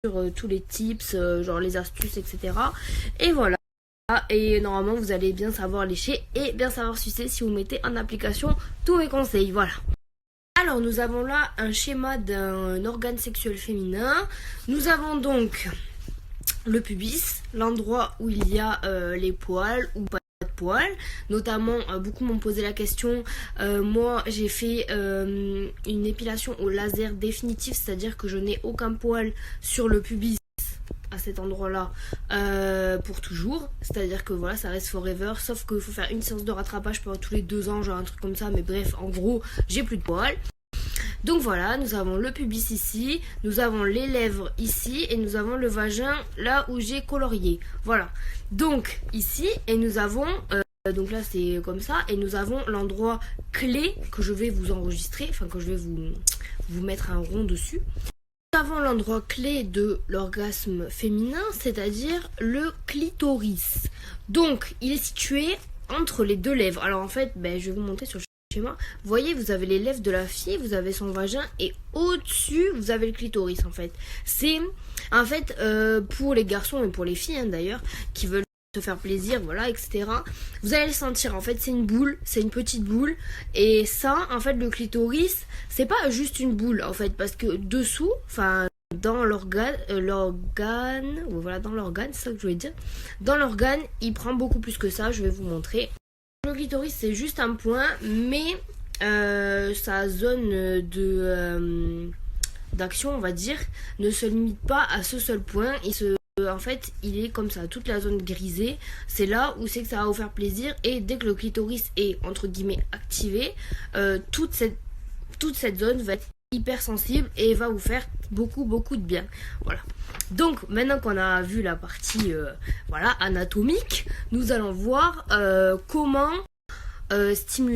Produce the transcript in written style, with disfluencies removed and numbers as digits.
tous les tips, genre les astuces, etc. Et voilà. Et normalement, vous allez bien savoir lécher et bien savoir sucer si vous mettez en application tous mes conseils. Voilà. Alors, nous avons là un schéma d'un organe sexuel féminin. Nous avons donc le pubis, l'endroit où il y a les poils ou pas de poils. Notamment, beaucoup m'ont posé la question. Moi, j'ai fait une épilation au laser définitif, c'est-à-dire que je n'ai aucun poil sur le pubis à cet endroit-là pour toujours. C'est-à-dire que voilà, ça reste forever. Sauf qu'il faut faire une séance de rattrapage pendant tous les 2 ans, genre un truc comme ça. Mais bref, en gros, j'ai plus de poils. Donc voilà, nous avons le pubis ici, nous avons les lèvres ici et nous avons le vagin là où j'ai colorié. Voilà. Donc ici, et nous avons... donc là c'est comme ça, et nous avons l'endroit clé que je vais vous enregistrer, enfin que je vais vous mettre un rond dessus. Nous avons l'endroit clé de l'orgasme féminin, c'est-à-dire le clitoris. Donc il est situé entre les deux lèvres. Alors en fait, je vais vous montrer sur le schéma. Vous voyez, vous avez les lèvres de la fille, vous avez son vagin, et au-dessus vous avez le clitoris en fait. C'est en fait pour les garçons et pour les filles d'ailleurs qui veulent se faire plaisir, voilà, etc. Vous allez le sentir, en fait, c'est une boule, c'est une petite boule. Et ça, en fait, le clitoris, c'est pas juste une boule, en fait, parce que dessous, enfin, dans l'organe, voilà, dans l'organe, c'est ça que je voulais dire. Dans l'organe, il prend beaucoup plus que ça, je vais vous montrer. Le clitoris, c'est juste un point, mais sa zone d'action, on va dire, ne se limite pas à ce seul point. En fait, il est comme ça, toute la zone grisée, c'est là où c'est que ça va vous faire plaisir. Et dès que le clitoris est entre guillemets activé, toute cette zone va être hyper sensible et va vous faire beaucoup de bien. Voilà. Donc maintenant qu'on a vu la partie voilà, anatomique, nous allons voir comment stimuler